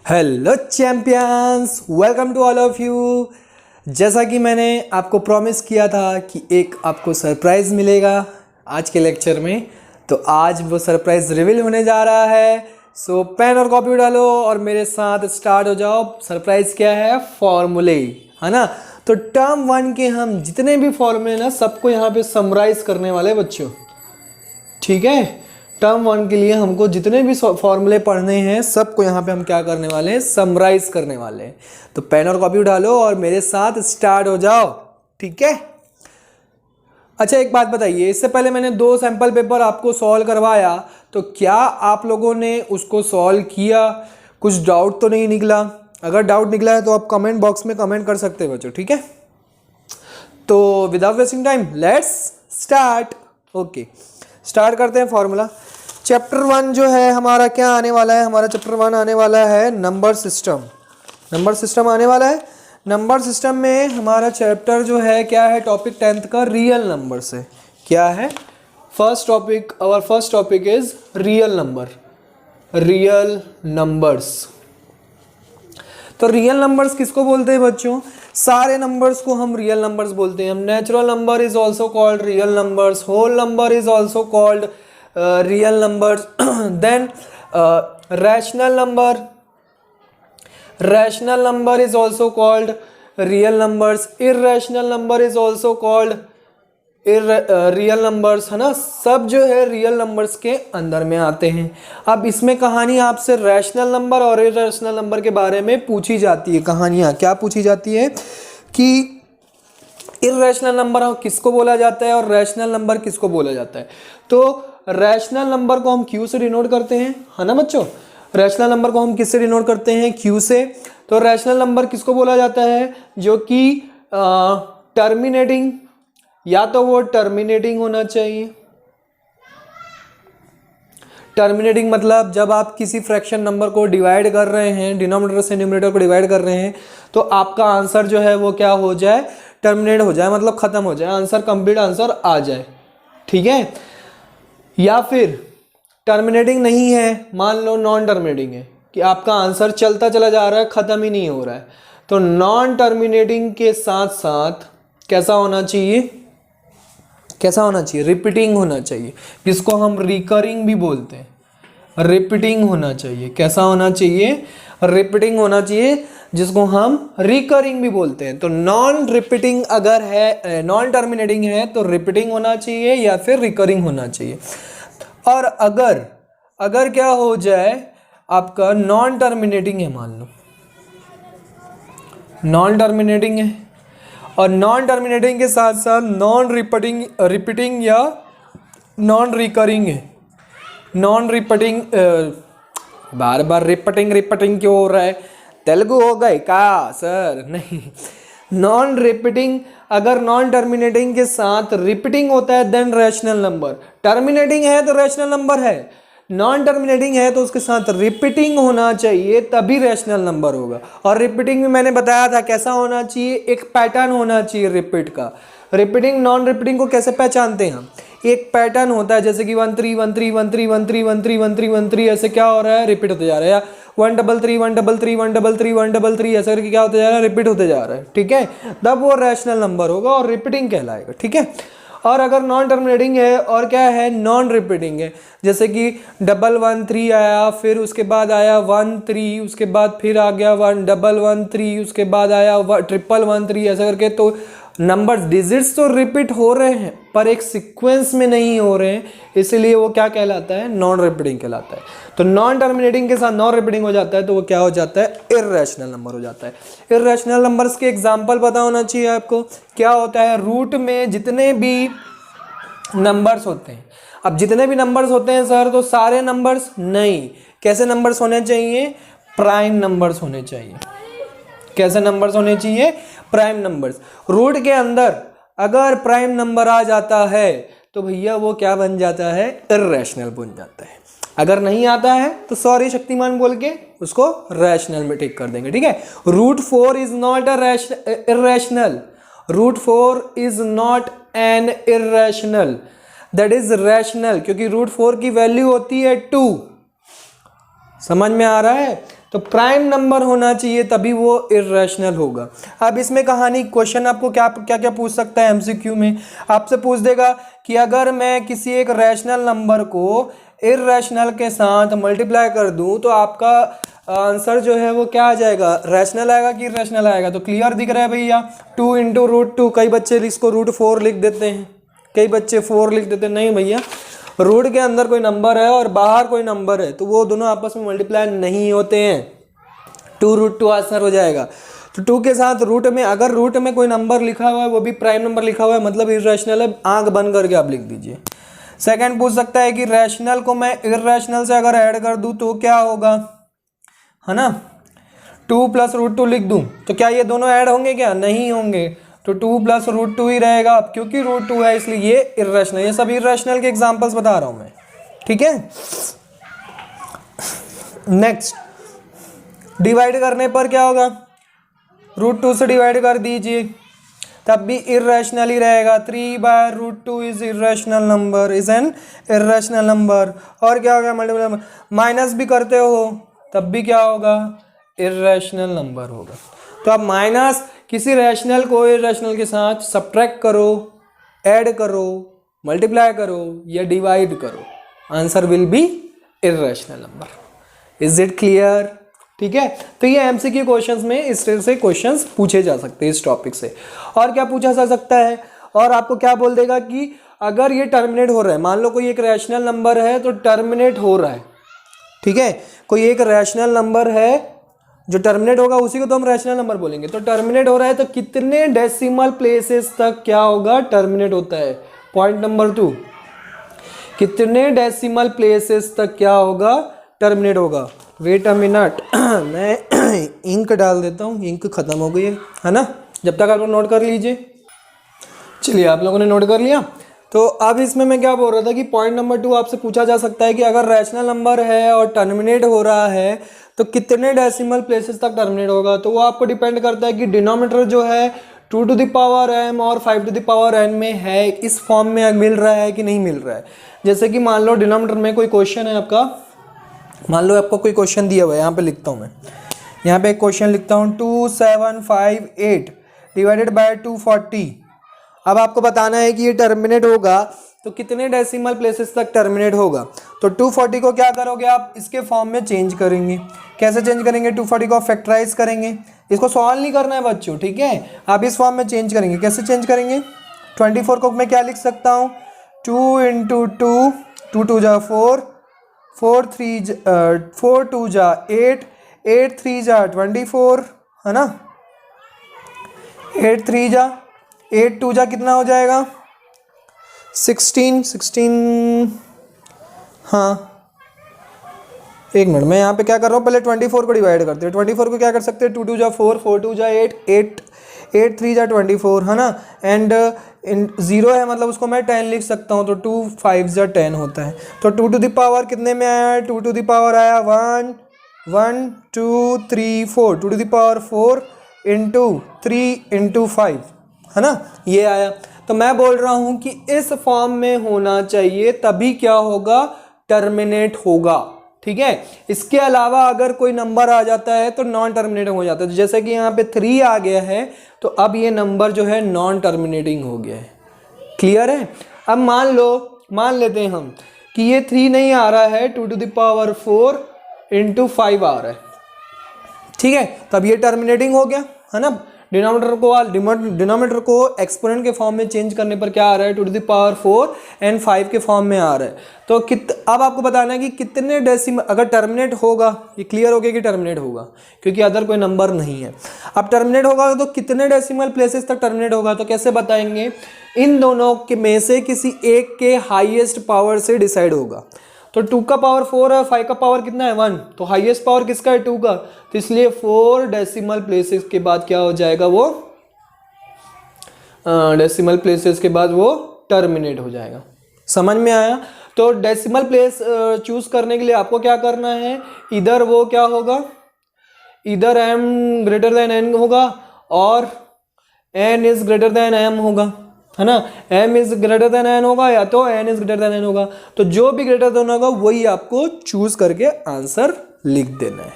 Hello champions, welcome to all of you. जैसा कि मैंने आपको प्रॉमिस किया था कि एक आपको सरप्राइज़ मिलेगा आज के लेक्चर में, तो आज वो सरप्राइज़ रिवील होने जा रहा है। सो पेन और कॉपी डालो और मेरे साथ स्टार्ट हो जाओ। सरप्राइज़ क्या है? फॉर्मूले, है ना। तो टर्म वन के हम जितने भी फॉर्मूले ना सबको यहाँ पे समराइज करने वाले बच्चों, ठीक है। टर्म वन के लिए हमको जितने भी फॉर्मूले पढ़ने हैं सबको यहाँ पे हम क्या करने वाले हैं? समराइज करने वाले हैं। तो पेन और कॉपी उठा लो और मेरे साथ स्टार्ट हो जाओ, ठीक है। अच्छा, एक बात बताइए, इससे पहले मैंने 2 सैंपल पेपर आपको सॉल्व करवाया, तो क्या आप लोगों ने उसको सॉल्व किया? कुछ डाउट तो नहीं निकला? अगर डाउट निकला है तो आप कमेंट बॉक्स में कमेंट कर सकते हैं बच्चों, ठीक है। तो without wasting time let's start. Okay, start करते हैं फॉर्मूला। चैप्टर 1 जो है हमारा क्या आने वाला है? हमारा चैप्टर 1 आने वाला है नंबर सिस्टम। नंबर सिस्टम आने वाला है। नंबर सिस्टम में हमारा चैप्टर जो है क्या है? टॉपिक 10th का रियल नंबर से क्या है? First topic, our first topic is real number, real numbers. तो रियल नंबर्स किसको बोलते हैं बच्चों? सारे नंबर्स को हम रियल नंबर्स बोलते हैं। हम natural number is also called real numbers, whole number is also called real numbers, then rational number is also called real numbers, irrational number is also called real numbers, है ना। सब जो है real numbers के अंदर में आते हैं। अब इसमें कहानी आपसे रैशनल नंबर और इररेशनल नंबर के बारे में पूछी जाती है। कहानियाँ क्या पूछी जाती है कि इररेशनल नंबर किसको बोला जाता है और रैशनल नंबर किसको बोला जाता है। तो रैशनल नंबर को हम क्यू से डिनोट करते हैं, है ना बच्चों। रैशनल नंबर को हम किससे डिनोट करते हैं? क्यू से। तो रैशनल नंबर किसको बोला जाता है? जो कि टर्मिनेटिंग, या तो वो टर्मिनेटिंग होना चाहिए। टर्मिनेटिंग मतलब जब आप किसी फ्रैक्शन नंबर को डिवाइड कर रहे हैं, डिनोमिनेटर से न्यूमरेटर को डिवाइड कर रहे हैं, तो आपका आंसर जो है वो क्या हो जाए? टर्मिनेट हो जाए, मतलब खत्म हो जाए, आंसर कंप्लीट आंसर आ जाए, ठीक है। या फिर टर्मिनेटिंग नहीं है, मान लो नॉन टर्मिनेटिंग है कि आपका आंसर चलता चला जा रहा है, खत्म ही नहीं हो रहा है। तो नॉन टर्मिनेटिंग के साथ साथ कैसा होना चाहिए? कैसा होना चाहिए? रिपीटिंग होना चाहिए, जिसको हम रिकरिंग भी बोलते हैं। रिपीटिंग होना चाहिए। कैसा होना चाहिए? रिपीटिंग होना चाहिए, जिसको हम रिकरिंग भी बोलते हैं। तो नॉन रिपीटिंग अगर है, नॉन टर्मिनेटिंग है, तो रिपीटिंग होना चाहिए या फिर रिकरिंग होना चाहिए। और अगर क्या हो जाए, आपका नॉन टर्मिनेटिंग है, मान लो नॉन टर्मिनेटिंग है, और नॉन टर्मिनेटिंग के साथ साथ नॉन रिपीटिंग या नॉन रिकरिंग है। नॉन रिपीटिंग, बार बार रिपीटिंग क्यों हो रहा है? तेलुगु हो गए का सर? नहीं, नॉन रिपीटिंग अगर नॉन टर्मिनेटिंग के साथ रिपीटिंग होता है देन रैशनल नंबर। टर्मिनेटिंग है तो रैशनल नंबर है, नॉन टर्मिनेटिंग है तो उसके साथ रिपीटिंग होना चाहिए, तभी रैशनल नंबर होगा। और रिपीटिंग में मैंने बताया था कैसा होना चाहिए? एक पैटर्न होना चाहिए रिपीट का। रिपीटिंग नॉन रिपीटिंग को कैसे पहचानते हैं हम? एक पैटर्न होता है, जैसे कि 1 3 1 3 1 3 1 3 1 3 1 3 1 3, ऐसे क्या हो रहा है? रिपीट होते जा रहा है। या 1 3 3 1 3 3 1 3 3 1 3 3, ऐसा करके क्या होते जा रहा है? रिपीट होते जा रहा है, ठीक है। तब वो रैशनल नंबर होगा और रिपीटिंग कहलाएगा, ठीक है। और अगर नॉन टर्मिनेटिंग है और क्या है? नॉन रिपीटिंग है, जैसे कि 1 1 3 आया, फिर उसके बाद आया 1 3, उसके बाद फिर आ गया 1 1 1 3, उसके बाद आया 1 1 1 3, ऐसा करके। तो नंबर डिजिट्स तो रिपीट हो रहे हैं पर एक सीक्वेंस में नहीं हो रहे हैं, इसलिए वो क्या कहलाता है? नॉन रिपीटिंग कहलाता है। तो नॉन टर्मिनेटिंग के साथ नॉन रिपीटिंग हो जाता है तो वो क्या हो जाता है? इररेशनल नंबर हो जाता है। इररेशनल नंबर्स के एग्जांपल पता होना चाहिए आपको। क्या होता है? रूट में जितने भी नंबर्स होते हैं। अब जितने भी नंबर्स होते हैं सर, तो सारे नंबर्स नहीं। कैसे नंबर्स होने चाहिए? प्राइम नंबर्स होने चाहिए। कैसे नंबर्स होने चाहिए? Prime numbers. रूट के अंदर अगर प्राइम नंबर आ जाता है तो भैया वो क्या बन जाता है? इररेशनल बन जाता है। अगर नहीं आता है तो सॉरी शक्तिमान बोल के उसको रैशनल में टिक कर देंगे, ठीक है। Root 4 is not a irrational. Root 4 is not an irrational, that is rational, क्योंकि रूट 4 की वैल्यू होती है 2। समझ में आ रहा है? तो प्राइम नंबर होना चाहिए तभी वो इर्रेशनल होगा। अब इसमें कहानी क्वेश्चन आपको क्या क्या क्या पूछ सकता है एमसीक्यू में, आपसे पूछ देगा कि अगर मैं किसी एक रैशनल नंबर को इर्रेशनल के साथ मल्टीप्लाई कर दूं तो आपका आंसर जो है वो क्या आ जाएगा, रैशनल आएगा कि इर्रेशनल आएगा। तो क्लियर दिख रहा है भैया, 2 इंटू रूट 2, कई बच्चे इसको रूट 4 लिख देते हैं, कई बच्चे 4 लिख देते हैं। नहीं भैया, रूट के अंदर कोई नंबर है और बाहर कोई नंबर है तो वो दोनों आपस में मल्टीप्लाई नहीं होते हैं, 2 रूट 2 आंसर हो जाएगा। तो 2 के साथ रूट में, अगर रूट में कोई नंबर लिखा हुआ है वो भी प्राइम नंबर लिखा हुआ है मतलब इर्रेशनल है, आंख बंद करके आप लिख दीजिए। सेकंड पूछ सकता है कि रैशनल को मैं इर्रेशनल से अगर ऐड कर दूं तो क्या होगा, है ना, 2 प्लस रूट 2 लिख दूं तो क्या ये दोनों ऐड होंगे, क्या नहीं होंगे, तो 2 प्लस रूट 2 ही रहेगा। अब क्योंकि रूट 2 है इसलिए ये इर्रेशनल, ये सब इर्रेशनल के एग्जांपल्स बता रहा हूं मैं, ठीक है। नेक्स्ट, डिवाइड करने पर क्या होगा, रूट 2 से डिवाइड कर दीजिए तब भी इर्रेशनल ही रहेगा, 3/√2 is irrational number, is an irrational number. और क्या हो गया, मल्टीपल, माइनस भी करते हो तब भी क्या होगा, इर्रेशनल नंबर होगा। तो अब माइनस किसी रैशनल को इर्रेशनल के साथ सब्ट्रैक्ट करो, ऐड करो, मल्टीप्लाई करो या डिवाइड करो, answer will be irrational number. Is it clear, ठीक है। तो ये एमसीक्यू क्वेश्चंस में इस तरह से क्वेश्चंस पूछे जा सकते हैं इस टॉपिक से। और क्या पूछा जा सकता है, और आपको क्या बोल देगा कि अगर ये टर्मिनेट हो रहा है, मान लो कोई एक रैशनल नंबर है तो टर्मिनेट हो रहा है, ठीक है, कोई एक रैशनल नंबर है जो टर्मिनेट होगा उसी को तो हम रैशनल नंबर बोलेंगे। तो टर्मिनेट हो रहा है तो कितने डेसिमल प्लेसेस तक क्या होगा, टर्मिनेट होता है। पॉइंट नंबर 2, कितने डेसिमल प्लेसेस तक क्या होगा, टर्मिनेट होगा। वेट अ मिनट, मैं इंक डाल देता हूँ, इंक खत्म हो गई है ना, जब तक आप लोग नोट कर लीजिए। चलिए आप लोगों ने नोट कर लिया। तो अब इसमें मैं क्या बोल रहा था कि पॉइंट नंबर 2 आपसे पूछा जा सकता है कि अगर रैशनल नंबर है और टर्मिनेट हो रहा है तो कितने डेसिमल प्लेसेस तक टर्मिनेट होगा। तो वो आपको डिपेंड करता है कि डिनोमिनेटर जो है 2 टू द पावर m और 5 टू द पावर n में है, इस फॉर्म में मिल रहा है कि नहीं मिल रहा है। जैसे कि मान लो डिनोमिनेटर में कोई क्वेश्चन है आपका, मान लो आपको कोई क्वेश्चन दिया हुआ है, यहाँ पे लिखता हूँ मैं, यहाँ पे एक क्वेश्चन लिखता हूँ 2758 डिवाइडेड बाय 240। अब आपको बताना है कि ये टर्मिनेट होगा तो कितने डेसिमल प्लेसेस तक टर्मिनेट होगा। तो 240 को क्या करोगे आप, इसके फॉर्म में चेंज करेंगे। कैसे चेंज करेंगे, 240 को फैक्टराइज करेंगे, इसको सॉल्व नहीं करना है बच्चों, ठीक है, आप इस फॉर्म में चेंज करेंगे। कैसे चेंज करेंगे, 24 को मैं क्या लिख सकता हूँ, 2 इंटू 2, 2 2 जा 4, 4 2 जा 8, 8 3 जा 24, है ना, 8 3 जा 8 2 जा कितना हो जाएगा, 16। हाँ एक मिनट, मैं यहाँ पे क्या कर रहा हूँ, पहले 24 को डिवाइड करते हैं। 24 को क्या कर सकते हैं, 2 2 जा 4, 4 2 जा 8, 8 3 जा 24, है ना, एंड 0 है मतलब उसको मैं 10 लिख सकता हूँ, तो 2 5 जा 10 होता है। तो 2 टू द पावर कितने में आया है, 2 टू द पावर आया 1 1 2 3 4, 2 to the power 4 into 3 into 5, है ना, ये आया। तो मैं बोल रहा हूँ कि इस फॉर्म में होना चाहिए तभी क्या होगा, टर्मिनेट होगा, ठीक है। इसके अलावा अगर कोई नंबर आ जाता है तो नॉन टर्मिनेटिंग हो जाता है। तो जैसे कि यहाँ पे 3 आ गया है तो अब ये नंबर जो है नॉन टर्मिनेटिंग हो गया है। क्लियर है। अब मान लेते हैं हम कि ये 3 नहीं आ रहा है, 2 टू द पावर 4 इंटू 5 आ रहा है, ठीक है, तब ये टर्मिनेटिंग हो गया, है ना। डिनोमिनेटर को एक्सपोनेंट के फॉर्म में चेंज करने पर क्या आ रहा है, 2 टू द पावर 4 एंड 5 के फॉर्म में आ रहा है। तो अब आपको बताना है कि कितने डेसिमल, अगर टर्मिनेट होगा, ये क्लियर हो गया कि टर्मिनेट होगा क्योंकि अदर कोई नंबर नहीं है। अब टर्मिनेट होगा तो कितने डेसिमल प्लेसेस तक टर्मिनेट होगा, तो कैसे बताएंगे, इन दोनों के में से किसी एक के हाईएस्ट पावर से डिसाइड होगा। तो 2 का पावर 4 है, 5 का पावर कितना है 1, तो हाईएस्ट पावर किसका है 2 का, तो इसलिए 4 डेसिमल प्लेसेस के बाद क्या हो जाएगा, वो डेसिमल प्लेसेस के बाद वो टर्मिनेट हो जाएगा। समझ में आया। तो डेसिमल प्लेस चूज करने के लिए आपको क्या करना है, इधर वो क्या होगा, इधर m ग्रेटर देन n होगा और n is greater than m होगा, है ना, m is greater than n होगा या तो n is greater than n होगा। तो जो भी ग्रेटर देन होगा वही आपको चूज करके आंसर लिख देना है।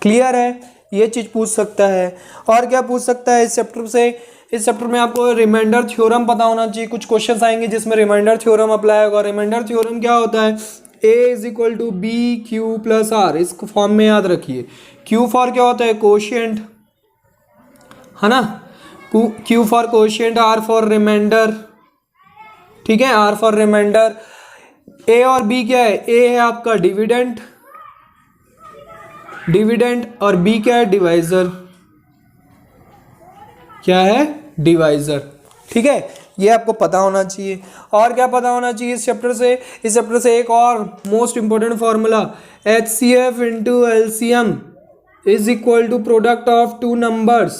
क्लियर है, ये चीज़ पूछ सकता है। और क्या पूछ सकता है इस चैप्टर से, इस चैप्टर में आपको रिमाइंडर थ्योरम पता होना चाहिए। कुछ क्वेश्चंस आएंगे जिसमें रिमाइंडर थ्योरम अप्लाई होगा। रिमाइंडर थ्योरम क्या होता है, A is equal to B Q plus R, इस फॉर्म में याद रखिए। क्यू फॉर क्या होता है, कोशिएंट, है ना, Q for quotient, R for reminder, ठीक है, आर फॉर रिमाइंडर। ए और बी क्या है, ए है आपका डिविडेंड, डिविडेंड, और बी क्या है, डिवाइजर, क्या है, डिवाइजर, ठीक है, ये आपको पता होना चाहिए। और क्या पता होना चाहिए इस चैप्टर से, इस चैप्टर से एक और most important formula, HCF into LCM is equal to product of two numbers,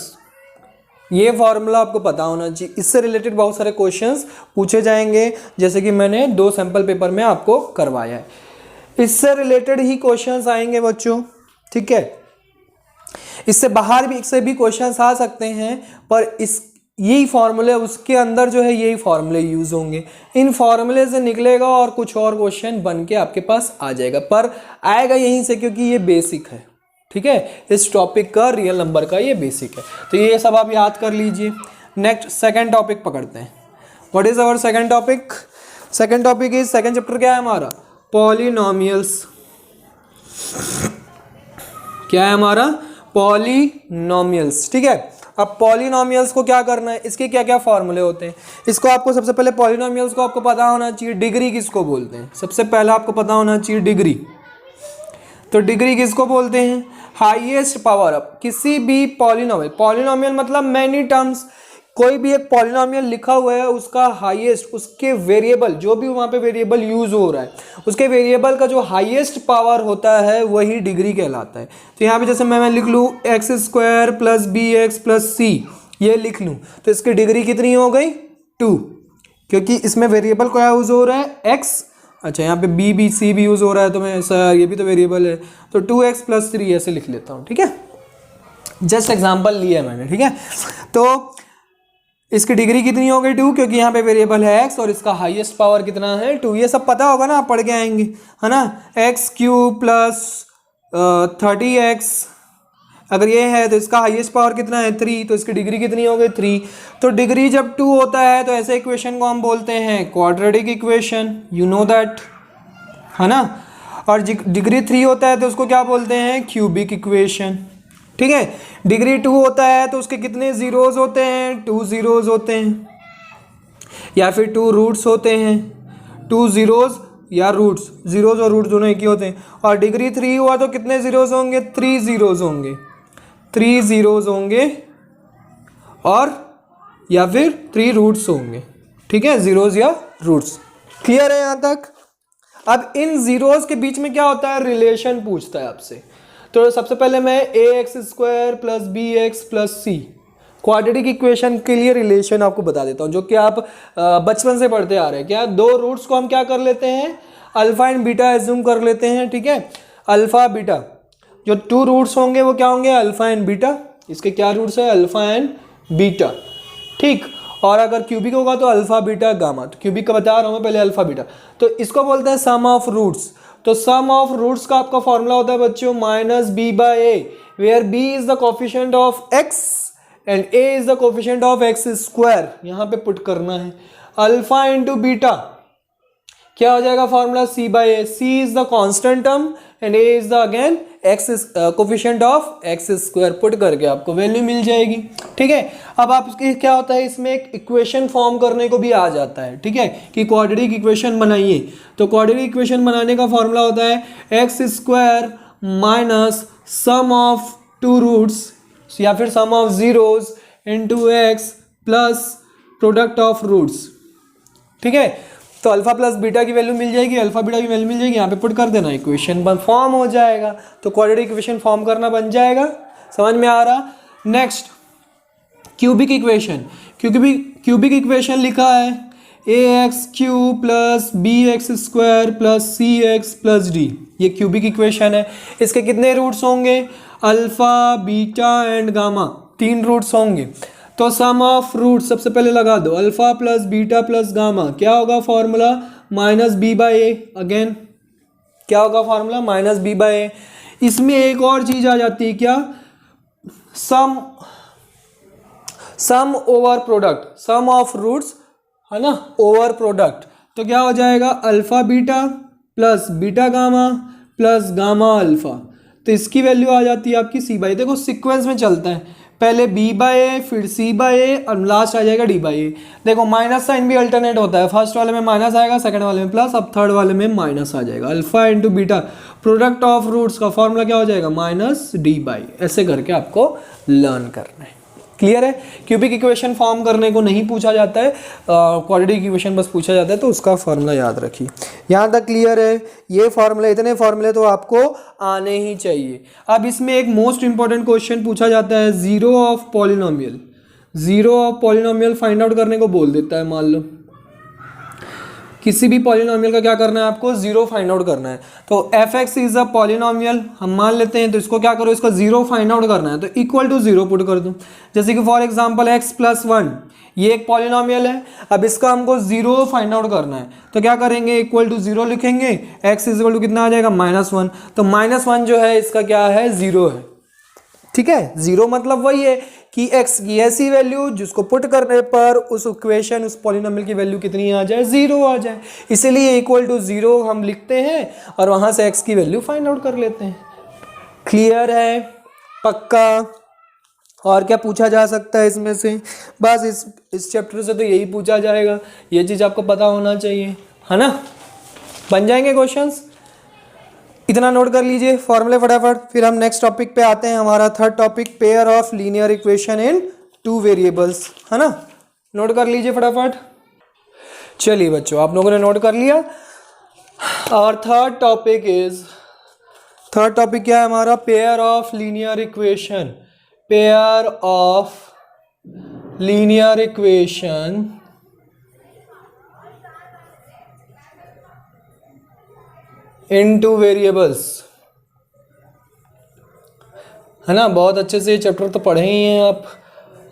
ये फॉर्मूला आपको पता होना चाहिए। इससे रिलेटेड बहुत सारे क्वेश्चंस पूछे जाएंगे, जैसे कि मैंने 2 सैंपल पेपर में आपको करवाया है। इससे रिलेटेड ही क्वेश्चंस आएंगे बच्चों, ठीक है। इससे बाहर भी इससे भी क्वेश्चंस आ सकते हैं, पर इस यही फॉर्मूले उसके अंदर जो है यही फॉर्मूले यूज होंगे। इन फॉर्मूले से निकलेगा और कुछ और क्वेश्चन बन के आपके पास आ जाएगा, पर आएगा यहीं से क्योंकि ये बेसिक है, ठीक है, इस टॉपिक का, रियल नंबर का ये बेसिक है। तो ये सब आप याद कर लीजिए। नेक्स्ट सेकंड टॉपिक पकड़ते हैं। What is our second topic, second topic is, second chapter क्या है हमारा, पॉलिनोमियल्स। क्या है हमारा, पॉलिनोमियल्स, ठीक है। अब पॉलिनोमियल्स को क्या करना है, इसके क्या क्या फॉर्मूले होते हैं, इसको आपको सबसे पहले पॉलिनोमियल्स को आपको पता होना चाहिए। डिग्री किसको बोलते हैं, सबसे पहले आपको पता होना चाहिए डिग्री। तो डिग्री किसको बोलते हैं, हाईएस्ट पावर ऑफ किसी भी पॉलिनोमियल, पॉलिनोमियल मतलब मैनी टर्म्स, कोई भी एक पॉलिनोमियल लिखा हुआ है उसका हाईएस्ट, उसके वेरिएबल, जो भी वहाँ पे वेरिएबल यूज हो रहा है उसके वेरिएबल का जो हाईएस्ट पावर होता है वही डिग्री कहलाता है। तो यहाँ पे जैसे मैं लिख लूँ X square plus B X plus C, ये लिख लूँ तो इसकी डिग्री कितनी हो गई, 2, क्योंकि इसमें वेरिएबल क्या यूज हो रहा है, एक्स। अच्छा, यहाँ पे बी बी सी भी यूज हो रहा है, तो मैं ऐसा, ये भी तो वेरिएबल है, तो 2x + 3 ऐसे लिख लेता हूँ, ठीक है, जस्ट एग्जांपल लिया है मैंने, ठीक है। तो इसकी डिग्री कितनी हो गई, 2, क्योंकि यहाँ पे वेरिएबल है x और इसका हाईएस्ट पावर कितना है, 2। ये सब पता होगा ना, आप पढ़ के आएंगे, है ना, x³ + 30x, अगर ये है तो इसका हाईएस्ट पावर कितना है, 3, तो इसकी डिग्री कितनी हो गई, 3। तो डिग्री जब 2 होता है तो ऐसे इक्वेशन को हम बोलते हैं quadratic equation, you know that, है ना। और डिग्री 3 होता है तो उसको क्या बोलते हैं, क्यूबिक इक्वेशन, ठीक है। डिग्री 2 होता है तो उसके कितने जीरोज होते हैं, 2 जीरोज होते हैं, या फिर 2 रूट्स होते हैं, 2 जीरोज या रूट्स, जीरोज और रूट्स दोनों एक ही होते हैं। और डिग्री 3 हुआ तो कितने जीरोज होंगे, 3 जीरोज होंगे, 3 जीरोज होंगे, और या फिर 3 रूट्स होंगे, ठीक है, जीरोज या रूट्स। क्लियर है यहाँ तक। अब इन जीरोज के बीच में क्या होता है, रिलेशन पूछता है आपसे। तो सबसे पहले मैं ax² + bx + c quadratic equation के लिए रिलेशन आपको बता देता हूँ, जो कि आप बचपन से पढ़ते आ रहे हैं। क्या, 2 रूट्स को हम क्या कर लेते हैं, अल्फा एंड बीटा एज्यूम कर लेते हैं, ठीक है, अल्फा बीटा। जो 2 रूट्स होंगे वो क्या होंगे, अल्फा एंड बीटा, इसके क्या रूट्स है, अल्फा एंड बीटा, ठीक। और अगर क्यूबिक होगा तो अल्फा बीटा गामा, तो क्यूबिक का बता रहा हूँ मैं पहले, अल्फा बीटा। तो इसको बोलते हैं सम ऑफ रूट्स। तो सम ऑफ रूट्स का आपका फॉर्मूला होता है बच्चों -b/a, where b is the coefficient of x and a is the coefficient of x²। यहाँ पे पुट करना है अल्फा इंटू बीटा, क्या हो जाएगा formula, c/a, c is the constant term and a is the again x coefficient of x², put करके आपको value मिल जाएगी, ठीक है। अब आपके क्या होता है, इसमें एक इक्वेशन फॉर्म करने को भी आ जाता है, ठीक है, कि क्वाड्रेटिक इक्वेशन बनाइए। तो क्वाड्रेटिक इक्वेशन बनाने का फॉर्मूला होता है x² minus sum of 2 roots या फिर sum of zeros into x plus product of roots, ठीक है। तो अल्फा प्लस बीटा की वैल्यू मिल जाएगी, अल्फा बीटा की वैल्यू मिल जाएगी, यहाँ पे पुट कर देना, इक्वेशन फॉर्म हो जाएगा। तो क्वाड्रेटिक इक्वेशन फॉर्म करना बन जाएगा, समझ में आ रहा। Next cubic equation, cubic equation लिखा है ax³ + bx² + cx + d, ये क्यूबिक इक्वेशन है। इसके कितने रूट्स होंगे, alpha beta and gamma, 3 roots होंगे। तो सम ऑफ रूट सबसे पहले लगा दो, alpha plus beta plus gamma, क्या होगा फॉर्मूला, -b/a, अगेन क्या होगा फॉर्मूला, -b/a। इसमें एक और चीज आ जाती है क्या, sum over product, sum of roots है ना, ओवर प्रोडक्ट। तो क्या हो जाएगा, alpha beta plus beta gamma plus gamma alpha. तो इसकी वैल्यू आ जाती है आपकी सी बाई, देखो सीक्वेंस में चलता है, पहले बी बाई ए फिर सी बाई ए और लास्ट आ जाएगा डी बाई ए। देखो माइनस साइन भी अल्टरनेट होता है, फर्स्ट वाले में माइनस आएगा, सेकंड वाले में प्लस, अब थर्ड वाले में माइनस आ जाएगा। Alpha into beta product of roots का फॉर्मूला क्या हो जाएगा, माइनस डी बाई। ऐसे करके आपको लर्न करना है। क्लियर है, क्यूबिक इक्वेशन फॉर्म करने को नहीं पूछा जाता है, क्वाड्रेटिक इक्वेशन बस पूछा जाता है, तो उसका फॉर्मूला याद रखिए। यहाँ तक क्लियर है, ये फॉर्मूले, इतने फॉर्मूले तो आपको आने ही चाहिए। अब इसमें एक मोस्ट इंपॉर्टेंट क्वेश्चन पूछा जाता है, zero of polynomial. Zero of polynomial find out करने को बोल देता है, मान लो किसी भी पॉलिनोमियल का क्या करना है आपको, जीरो फाइंड आउट करना है। तो F x is a polynomial हम मान लेते हैं, तो इसको क्या करो, इसका जीरो फाइंड आउट करना है, तो इक्वल टू जीरो पुट कर दूं। जैसे कि for example x plus one, ये एक पॉलिनोमियल है, अब इसका हमको जीरो फाइंड आउट करना है, तो क्या करेंगे, इक्वल टू जीरो लिखेंगे, एक्स इज इक्वल टू कितना आ जाएगा, माइनस वन। तो माइनस वन जो है इसका क्या है, जीरो है। ठीक है, जीरो मतलब वही है कि x की ऐसी वैल्यू जिसको पुट करने पर उस इक्वेशन, उस पॉलिनोमियल की वैल्यू कितनी आ जाए, जीरो आ जाए। इसीलिए इक्वल टू जीरो हम लिखते हैं और वहां से x की वैल्यू फाइंड आउट कर लेते हैं। क्लियर है, पक्का। और क्या पूछा जा सकता है इसमें से, बस इस चैप्टर से तो यही पूछा जाएगा, ये चीज आपको पता होना चाहिए, है ना। बन जाएंगे क्वेश्चंस, इतना नोट कर लीजिए फॉर्मूले फटाफट। फिर हम नेक्स्ट टॉपिक पे आते हैं, हमारा third topic, pair of linear equation in two variables, है ना। नोट कर लीजिए फटाफट। चलिए बच्चों, आप लोगों ने नोट कर लिया। और थर्ड टॉपिक क्या है हमारा, pair of linear equation. Pair of linear equation into variables, है ना। बहुत अच्छे से ये चैप्टर तो पढ़े ही हैं आप,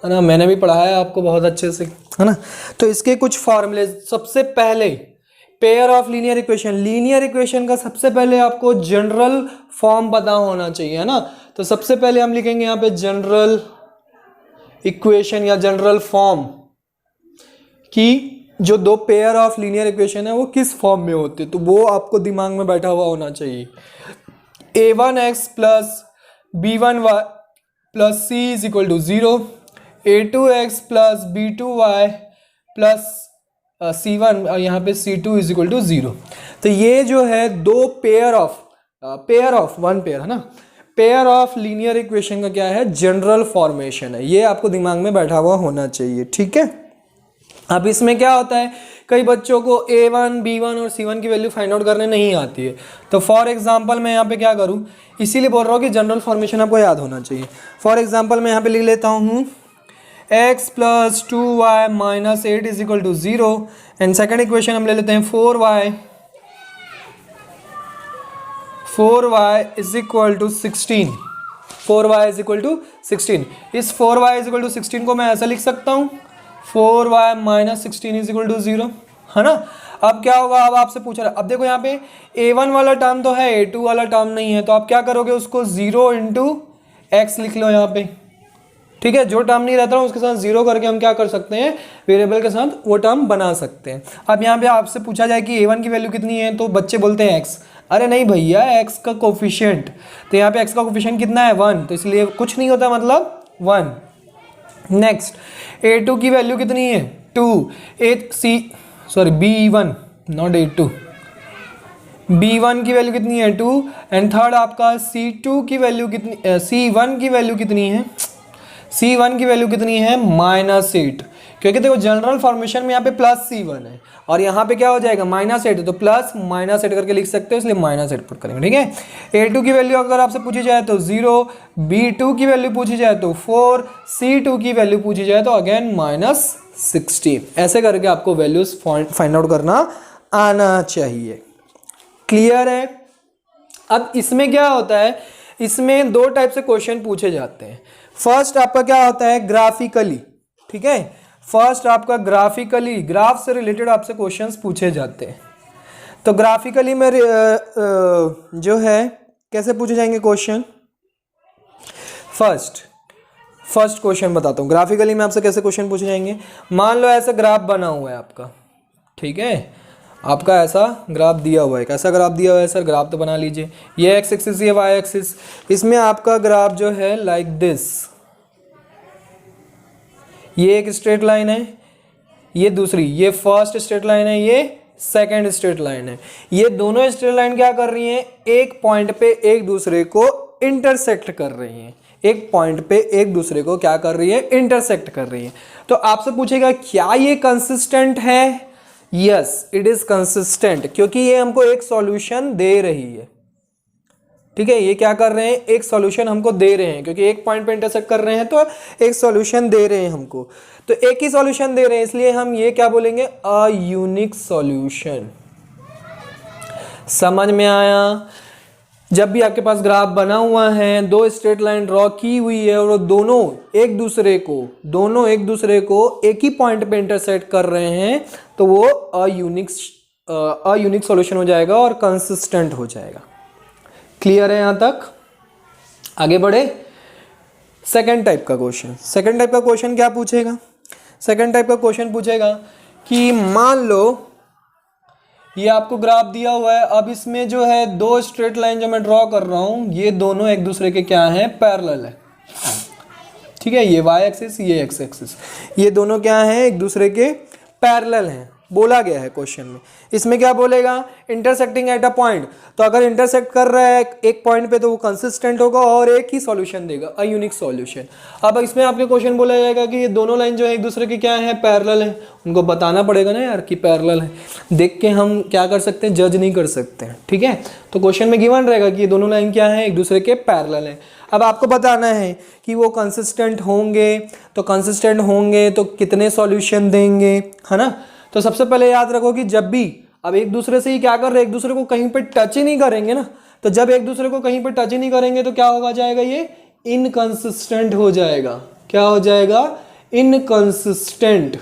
है ना, मैंने भी पढ़ाया है आपको बहुत अच्छे से, है ना। तो इसके कुछ फॉर्मूले, सबसे पहले pair of linear equation, linear equation का सबसे पहले आपको जनरल फॉर्म पता होना चाहिए, है ना। तो सबसे पहले हम लिखेंगे यहाँ पे जनरल इक्वेशन या जनरल फॉर्म की जो दो पेयर ऑफ लीनियर इक्वेशन है वो किस फॉर्म में होते हैं, तो वो आपको दिमाग में बैठा हुआ होना चाहिए। a1x plus b1y plus c is equal to 0, a2x plus b2y plus c1 और यहाँ पे c2 इज इक्वल टू 0। तो ये जो है दो पेयर ऑफ वन पेयर, है ना, पेयर ऑफ लीनियर इक्वेशन का क्या है, जनरल फॉर्मेशन है। ये आपको दिमाग में बैठा हुआ होना चाहिए, ठीक है। अब इसमें क्या होता है, कई बच्चों को a1, b1 और c1 की वैल्यू फाइंड आउट करने नहीं आती है। तो फॉर एग्जांपल मैं यहाँ पे क्या करूँ, इसीलिए बोल रहा हूँ कि जनरल फॉर्मेशन आपको याद होना चाहिए। फॉर एग्जांपल मैं यहाँ पे लिख लेता हूँ x plus 2y minus 8 is equal to 0 and second equation हम ले लेते हैं 4y is equal to 16। 4y is equal to 16। इस 4y इज इक्वल टू 16 को मैं ऐसा लिख सकता हूँ 4y minus 16 is equal to 0, है ना। अब क्या होगा, अब आपसे पूछ रहा है, अब देखो यहाँ पे a1 वाला टर्म तो है, a2 वाला टर्म नहीं है, तो आप क्या करोगे, उसको 0 इंटू एक्स लिख लो यहाँ पे, ठीक है। जो टर्म नहीं रहता है उसके साथ 0 करके हम क्या कर सकते हैं, वेरिएबल के साथ वो टर्म बना सकते हैं। अब यहाँ पे आपसे पूछा जाए कि a1 की वैल्यू कितनी है, तो बच्चे बोलते हैं x। अरे नहीं भैया, x का कोफिशिएंट, तो यहाँ पे x का कोफिशिएंट कितना है 1, तो इसलिए कुछ नहीं होता, मतलब 1। नेक्स्ट a2 की वैल्यू कितनी है 2, b1 नॉट a2, b1 की वैल्यू कितनी है 2 एंड थर्ड आपका c2 की वैल्यू कितनी, c1 की वैल्यू कितनी है, c1 की वैल्यू कितनी है -8, क्योंकि देखो जनरल फॉर्मेशन में यहाँ पे प्लस c1 है और यहाँ पे क्या हो जाएगा -8, तो प्लस -8 करके लिख सकते हो, इसलिए -8 पुट करेंगे, ठीक है। a2 की वैल्यू अगर आपसे पूछी जाए तो 0, b2 की वैल्यू पूछी जाए तो 4, c2 की वैल्यू पूछी जाए तो अगेन -16। ऐसे करके आपको वैल्यूज फाइंड आउट करना आना चाहिए। क्लियर है। अब इसमें क्या होता है, इसमें दो टाइप से क्वेश्चन पूछे जाते हैं। फर्स्ट आपका क्या होता है, ग्राफिकली, ठीक है। फर्स्ट आपका ग्राफिकली, ग्राफ से रिलेटेड आपसे क्वेश्चंस पूछे जाते हैं। तो ग्राफिकली में जो है कैसे पूछे जाएंगे क्वेश्चन? फर्स्ट क्वेश्चन बताता हूँ ग्राफिकली मैं आपसे कैसे क्वेश्चन पूछे जाएंगे। मान लो ऐसा ग्राफ बना हुआ है आपका, ठीक है, आपका ऐसा ग्राफ दिया हुआ है। कैसा ग्राफ दिया हुआ है सर? ग्राफ तो बना लीजिए। ये एक्स एक्सिस, ये वाई एक्सिस, इसमें आपका ग्राफ जो है लाइक दिस, ये एक स्ट्रेट लाइन है, ये दूसरी, ये फर्स्ट स्ट्रेट लाइन है, ये सेकंड स्ट्रेट लाइन है। ये दोनों स्ट्रेट लाइन क्या कर रही हैं? एक पॉइंट पे एक दूसरे को इंटरसेक्ट कर रही हैं। एक पॉइंट पे एक दूसरे को क्या कर रही है? इंटरसेक्ट कर रही है। तो आपसे पूछेगा क्या ये कंसिस्टेंट है? यस, इट इज कंसिस्टेंट, क्योंकि ये हमको एक सॉल्यूशन दे रही है। ठीक है, ये क्या कर रहे हैं? एक सॉल्यूशन हमको दे रहे हैं, क्योंकि एक पॉइंट पे इंटरसेक्ट कर रहे हैं तो एक सॉल्यूशन दे रहे हैं हमको। तो एक ही सॉल्यूशन दे रहे हैं, इसलिए हम ये क्या बोलेंगे? A unique solution. समझ में आया? जब भी आपके पास ग्राफ बना हुआ है, दो स्ट्रेट लाइन ड्रॉ की हुई है और दोनों एक दूसरे को एक ही पॉइंट पे इंटरसेक्ट कर रहे हैं, तो वो अ यूनिक सॉल्यूशन हो जाएगा और कंसिस्टेंट हो जाएगा। क्लियर है यहां तक? आगे बढ़े। सेकंड टाइप का क्वेश्चन क्या पूछेगा? सेकंड टाइप का क्वेश्चन पूछेगा कि मान लो ये आपको ग्राफ दिया हुआ है, अब इसमें जो है दो स्ट्रेट लाइन जो मैं ड्रॉ कर रहा हूं, ये दोनों एक दूसरे के क्या हैं? पैरेलल है। ठीक है, ये वाई एक्सिस, ये एक्स एक्सिस, ये दोनों क्या हैं? एक दूसरे के पैरेलल हैं, बोला गया है क्वेश्चन में। इसमें क्या बोलेगा? Intersecting at a point. तो अगर इंटरसेक्ट कर रहा है एक पॉइंट पे तो वो कंसिस्टेंट होगा और एक ही सॉल्यूशन देगा, अ यूनिक सॉल्यूशन। अब इसमें आपके क्वेश्चन बोला जाएगा कि ये दोनों लाइन जो है एक दूसरे के क्या है? पैरेलल है। उनको बताना पड़ेगा ना यार कि पैरेलल है, देख के हम क्या कर सकते हैं? जज नहीं कर सकते हैं। ठीक है, तो क्वेश्चन में गिवन रहेगा कि ये दोनों लाइन क्या है? एक दूसरे के पैरेलल है। अब आपको बताना है कि वो कंसिस्टेंट होंगे, तो कितने सॉल्यूशन देंगे, है ना? तो सबसे पहले याद रखो कि जब भी अब एक दूसरे से ही क्या कर रहे हैं? एक दूसरे को कहीं पे टच ही नहीं करेंगे ना, तो जब एक दूसरे को कहीं पे टच ही नहीं करेंगे तो क्या होगा जाएगा? ये इनकंसिस्टेंट हो जाएगा। क्या हो जाएगा? इनकंसिस्टेंट।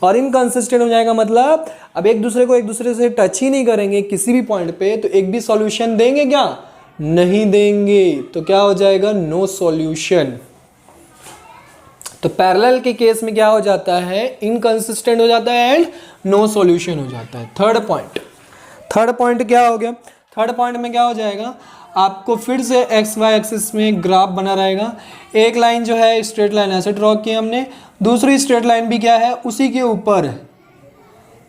और इनकंसिस्टेंट हो जाएगा मतलब अब एक दूसरे से टच ही नहीं करेंगे किसी भी पॉइंट पे, तो एक भी सॉल्यूशन देंगे क्या? नहीं देंगे। तो क्या हो जाएगा? No solution. तो पैरेलल के केस में क्या हो जाता है? इनकंसिस्टेंट हो जाता है एंड नो सॉल्यूशन हो जाता है। थर्ड पॉइंट क्या हो गया? थर्ड पॉइंट में क्या हो जाएगा? आपको फिर से एक्स वाई एक्सिस में ग्राफ बना रहेगा। एक लाइन जो है स्ट्रेट लाइन ऐसे ड्रॉ की हमने, दूसरी स्ट्रेट लाइन भी क्या है? उसी के ऊपर है।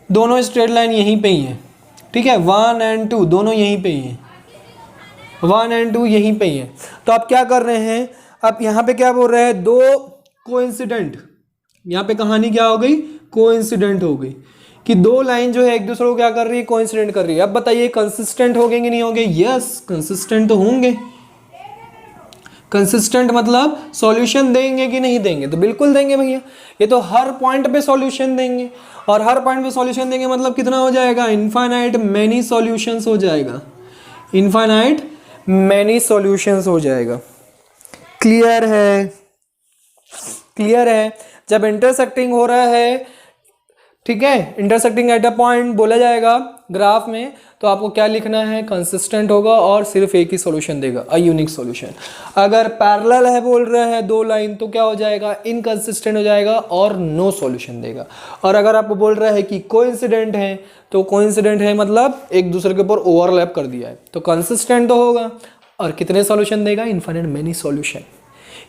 दोनों स्ट्रेट लाइन यहीं पे ही है। ठीक है, 1 और 2 दोनों यहीं पे ही है, 1 और 2 यहीं पे ही है। तो आप क्या कर रहे हैं? अब यहाँ पे क्या बोल रहे हैं? दो कोइंसिडेंट, यहाँ पे कहानी क्या हो गई? कोइंसिडेंट हो गई कि दो लाइन जो है एक दूसरे को क्या कर रही है? कोइंसिडेंट कर रही है। अब बताइए कंसिस्टेंट होंगे कि नहीं होंगे? यस, कंसिस्टेंट तो होंगे। कंसिस्टेंट मतलब सॉल्यूशन देंगे कि नहीं देंगे? तो बिल्कुल देंगे भैया, ये तो हर पॉइंट पे सॉल्यूशन देंगे। और हर पॉइंट पे सॉल्यूशन देंगे मतलब कितना हो जाएगा? इनफाइनाइट मैनी सॉल्यूशंस हो जाएगा। इनफाइनाइट मैनी सॉल्यूशंस हो जाएगा। क्लियर है? क्लियर है? जब इंटरसेक्टिंग हो रहा है, ठीक है, इंटरसेक्टिंग एट अ पॉइंट बोला जाएगा ग्राफ में, तो आपको क्या लिखना है? कंसिस्टेंट होगा और सिर्फ एक ही सॉल्यूशन देगा, अ यूनिक सॉल्यूशन। अगर पैरेलल है बोल रहे हैं दो लाइन, तो क्या हो जाएगा? इनकंसिस्टेंट हो जाएगा और नो सॉल्यूशन देगा। और अगर आपको बोल रहा है कि कोइंसिडेंट है, तो कोइंसिडेंट है मतलब एक दूसरे के ऊपर ओवरलैप कर दिया है, तो कंसिस्टेंट तो होगा। और कितने सॉल्यूशन देगा? इनफाइनाइट मेनी सॉल्यूशन,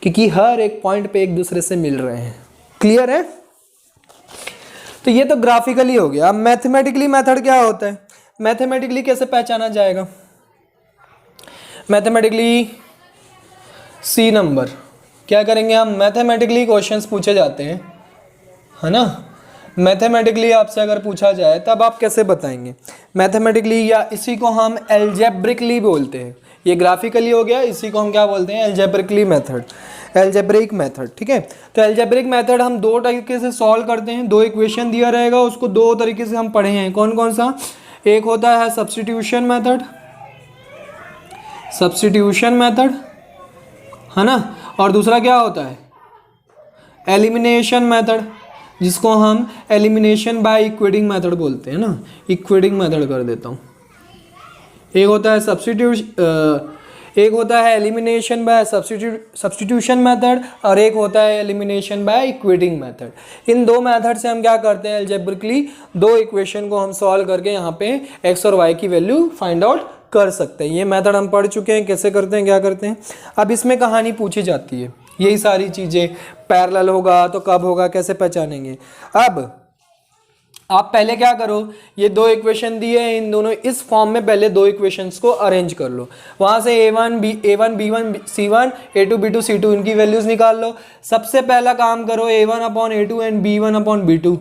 क्योंकि हर एक पॉइंट पे एक दूसरे से मिल रहे हैं। क्लियर है? तो ये तो ग्राफिकली हो गया। अब मैथमेटिकली मेथड क्या होता है? मैथमेटिकली कैसे पहचाना जाएगा? मैथमेटिकली सी नंबर क्या करेंगे हम? मैथमेटिकली क्वेश्चंस पूछे जाते हैं, है ना? मैथमेटिकली आपसे अगर पूछा जाए तब आप कैसे बताएंगे? मैथमेटिकली, या इसी को हम एल्जेब्रिकली बोलते हैं। ये ग्राफिकली हो गया, इसी को हम क्या बोलते हैं? Algebraically method, algebraic method. ठीक है, तो एल्जेब्रिक मेथड हम दो तरीके से सॉल्व करते हैं। दो इक्वेशन दिया रहेगा, उसको दो तरीके से हम पढ़े हैं। कौन कौन सा? एक होता है सब्स्टिट्यूशन मेथड, है ना? और दूसरा क्या होता है? एलिमिनेशन मेथड, जिसको हम एलिमिनेशन बाय इक्वेटिंग मेथड बोलते हैं ना। इक्वेटिंग मेथड कर देता हूँ। एक होता है एक होता है एलिमिनेशन बाय सब्स्टिट्यूशन मेथड और एक होता है एलिमिनेशन बाय इक्वेटिंग मेथड। इन दो मेथड से हम क्या करते हैं, अलजेब्रिकली दो इक्वेशन को हम सॉल्व करके यहाँ पे एक्स और वाई की वैल्यू फाइंड आउट कर सकते हैं। ये मेथड हम पढ़ चुके हैं, कैसे करते हैं, क्या करते हैं। अब इसमें कहानी पूछी जाती है, यही सारी चीज़ें, पैरेलल होगा तो कब होगा, कैसे पहचानेंगे। अब आप पहले क्या करो, ये दो इक्वेशन दिए हैं, इन दोनों इस फॉर्म में पहले दो इक्वेशंस को अरेंज कर लो। वहाँ से a1 b1 c1 a2 b2 c2 इनकी वैल्यूज निकाल लो। सबसे पहला काम करो a1 upon a2 and b1 upon b2,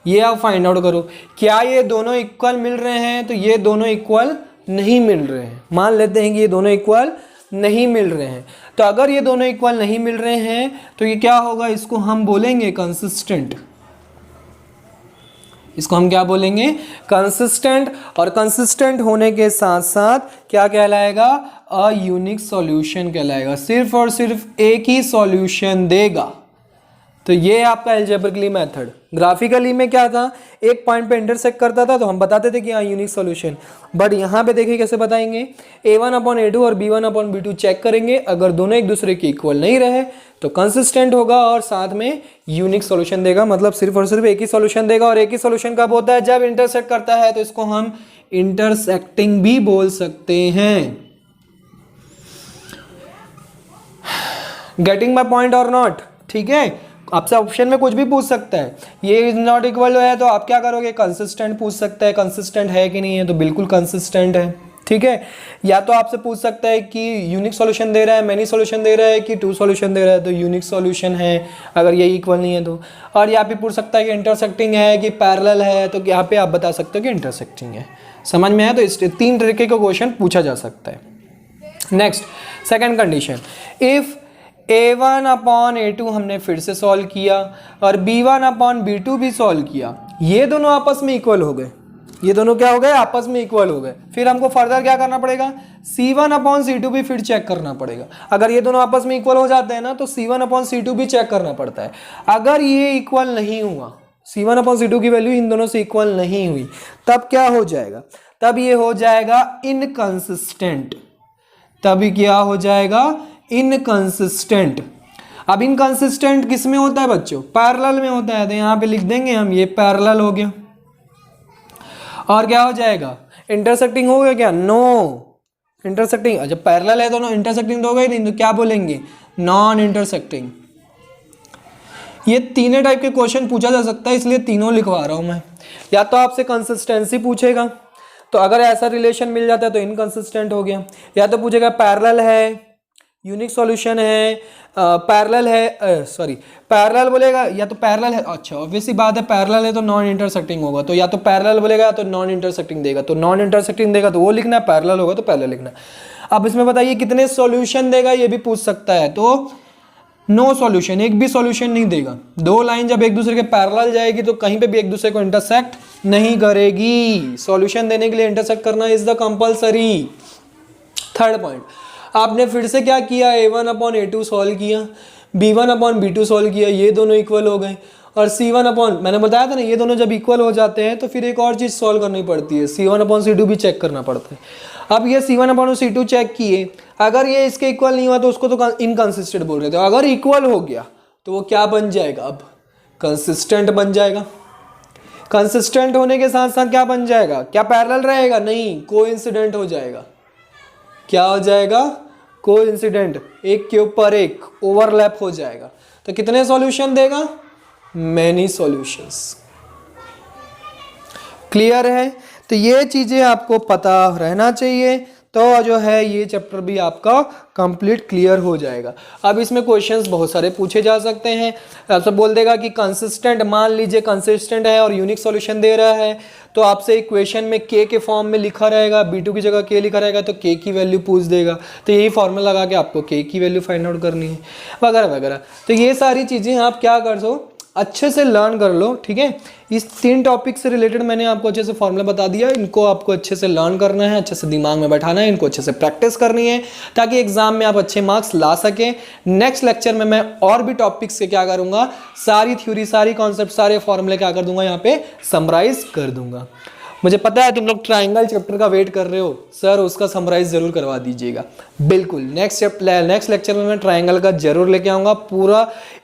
ये आप फाइंड आउट करो क्या ये दोनों इक्वल मिल रहे हैं। तो ये दोनों इक्वल नहीं मिल रहे हैं, मान लेते हैं कि ये दोनों इक्वल नहीं मिल रहे हैं। तो अगर ये दोनों इक्वल नहीं मिल रहे हैं तो ये क्या होगा, इसको हम बोलेंगे कंसिस्टेंट। इसको हम क्या बोलेंगे, कंसिस्टेंट। और कंसिस्टेंट होने के साथ साथ क्या कहलाएगा, अ यूनिक सॉल्यूशन कहलाएगा, सिर्फ और सिर्फ एक ही सॉल्यूशन देगा। तो ये आपका अलजेब्रिकली मेथड। ग्राफिकली में क्या था, एक पॉइंट पे इंटरसेक्ट करता था तो हम बताते थे कि हाँ यूनिक सॉल्यूशन। बट यहाँ पे देखिए कैसे बताएंगे, a1 अपॉन a2 और b1 अपॉन b2 चेक करेंगे, अगर दोनों एक दूसरे के इक्वल नहीं रहे तो कंसिस्टेंट होगा और साथ में यूनिक सॉल्यूशन देगा, मतलब सिर्फ और सिर्फ एक ही सॉल्यूशन देगा। और एक ही सॉल्यूशन कब होता है, जब इंटरसेक्ट करता है, तो इसको हम इंटरसेक्टिंग भी बोल सकते हैं। गेटिंग माई पॉइंट और नॉट, ठीक है। आपसे ऑप्शन में कुछ भी पूछ सकता है, ये इज नॉट इक्वल है तो आप क्या करोगे, कंसिस्टेंट पूछ सकता है, कंसिस्टेंट है कि नहीं है, तो बिल्कुल कंसिस्टेंट है, ठीक है। या तो आपसे पूछ सकता है कि यूनिक सॉल्यूशन दे रहा है, मैनी सॉल्यूशन दे रहा है, कि टू सॉल्यूशन दे रहा है, तो यूनिक सॉल्यूशन है अगर ये इक्वल नहीं है तो। और यहाँ पे पूछ सकता है कि इंटरसेक्टिंग है कि पैरेलल है, तो यहाँ पे आप बता सकते हो कि इंटरसेक्टिंग है। समझ में आया, तो इस तीन तरीके का क्वेश्चन पूछा जा सकता है। Next second condition, if a1 upon a2 हमने फिर से सॉल्व किया और b1 अपॉन b2 भी सॉल्व किया, ये दोनों आपस में इक्वल हो गए, ये दोनों क्या हो गए, आपस में इक्वल हो गए। फिर हमको फर्दर क्या करना पड़ेगा, c1 अपॉन c2 भी फिर चेक करना पड़ेगा। अगर ये दोनों आपस में इक्वल हो जाते हैं ना तो c1 अपॉन c2 भी चेक करना पड़ता है। अगर ये इक्वल नहीं हुआ, c1 अपॉन c2 की वैल्यू इन दोनों से इक्वल नहीं हुई, तब क्या हो जाएगा, तब ये हो जाएगा इनकंसिस्टेंट। तभी क्या हो जाएगा, इनकंसिस्टेंट। अब इनकंसिस्टेंट किस में होता है बच्चों, पैरेलल में होता है। तो यहाँ पे लिख देंगे हम, ये पैरेलल हो गया। और क्या हो जाएगा, इंटरसेक्टिंग हो गया क्या, नो इंटरसेक्टिंग। जब पैरेलल है तो नो इंटरसेक्टिंग तो हो गई नहीं, तो क्या बोलेंगे, नॉन इंटरसेक्टिंग। ये तीनों टाइप के क्वेश्चन पूछा जा सकता है, इसलिए तीनों लिखवा रहा हूं मैं। या तो आपसे कंसिस्टेंसी पूछेगा, तो अगर ऐसा रिलेशन मिल जाता है तो इनकंसिस्टेंट हो गया। या तो पूछेगा पैरेलल है, यूनिक सॉल्यूशन है, पैरेलल है, सॉरी पैरेलल बोलेगा, या तो पैरेलल है, अच्छा ऑब्वियसली बात है पैरेलल है तो नॉन इंटरसेक्टिंग होगा, तो या तो पैरेलल बोलेगा तो नॉन इंटरसेक्टिंग देगा, तो नॉन इंटरसेक्टिंग देगा तो वो लिखना है, पैरेलल होगा तो पैरेलल लिखना है। अब इसमें बताइए कितने सॉल्यूशन देगा, ये भी पूछ सकता है। तो नो सॉल्यूशन, एक भी सॉल्यूशन नहीं देगा। दो लाइन जब एक दूसरे के पैरेलल जाएगी तो कहीं पे भी एक दूसरे को इंटरसेक्ट नहीं करेगी। सॉल्यूशन देने के लिए इंटरसेक्ट करना is the compulsory. Third point, आपने फिर से क्या किया, a1 अपॉन a2 सॉल्व किया, b1 अपॉन b2 सॉल्व किया, ये दोनों इक्वल हो गए। और c1 अपॉन, मैंने बताया था ना, ये दोनों जब इक्वल हो जाते हैं तो फिर एक और चीज़ सॉल्व करनी पड़ती है, c1 अपॉन c2 भी चेक करना पड़ता है। अब ये c1 अपॉन c2 चेक किए, अगर ये इसके इक्वल नहीं हुआ तो उसको तो इनकंसिस्टेंट बोल रहे थे। अगर इक्वल हो गया तो वो क्या बन जाएगा, अब कंसिस्टेंट बन जाएगा। कंसिस्टेंट होने के साथ साथ क्या बन जाएगा, क्या पैरेलल रहेगा, नहीं, कोइंसिडेंट हो जाएगा। क्या हो जाएगा, कोइंसिडेंट, एक के ऊपर एक ओवरलैप हो जाएगा। तो कितने सॉल्यूशन देगा, मैनी सॉल्यूशंस। क्लियर है, तो ये चीजें आपको पता रहना चाहिए, तो जो है ये चैप्टर भी आपका कंप्लीट क्लियर हो जाएगा। अब इसमें क्वेश्चंस बहुत सारे पूछे जा सकते हैं। आपसे बोल देगा कि कंसिस्टेंट, मान लीजिए कंसिस्टेंट है और यूनिक सॉल्यूशन दे रहा है, तो आपसे इक्वेशन में k के फॉर्म में लिखा रहेगा, b2 की जगह k लिखा रहेगा, तो k की वैल्यू पूछ देगा। तो यही फॉर्मूला लगा के आपको k की वैल्यू फाइंड आउट करनी है, वगैरह वगैरह। तो ये सारी चीज़ें आप क्या कर दो, अच्छे से लर्न कर लो, ठीक है। इस तीन टॉपिक से रिलेटेड मैंने आपको अच्छे से फॉर्मूला बता दिया, इनको आपको अच्छे से लर्न करना है, अच्छे से दिमाग में बैठाना है, इनको अच्छे से प्रैक्टिस करनी है, ताकि एग्जाम में आप अच्छे मार्क्स ला सकें। नेक्स्ट लेक्चर में मैं और भी टॉपिक्स से क्या करूंगा, सारी थ्योरी, सारी कॉन्सेप्ट, सारे फॉर्मूले क्या कर दूंगा, यहाँ पे समराइज कर दूंगा। मुझे पता है तुम लोग ट्राइंगल चैप्टर का वेट कर रहे हो, सर उसका समराइज जरूर करवा दीजिएगा। बिल्कुल नेक्स्ट लेक्चर में मैं ट्राइंगल का जरूर लेके आऊँगा, पूरा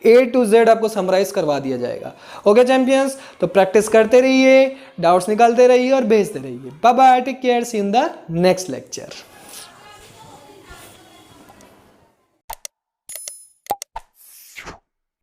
A to Z आपको समराइज करवा दिया जाएगा। ओके चैंपियंस, तो प्रैक्टिस करते रहिए, डाउट्स निकालते रहिए और भेजते रहिए। Bye bye, take care, see in the next lecture.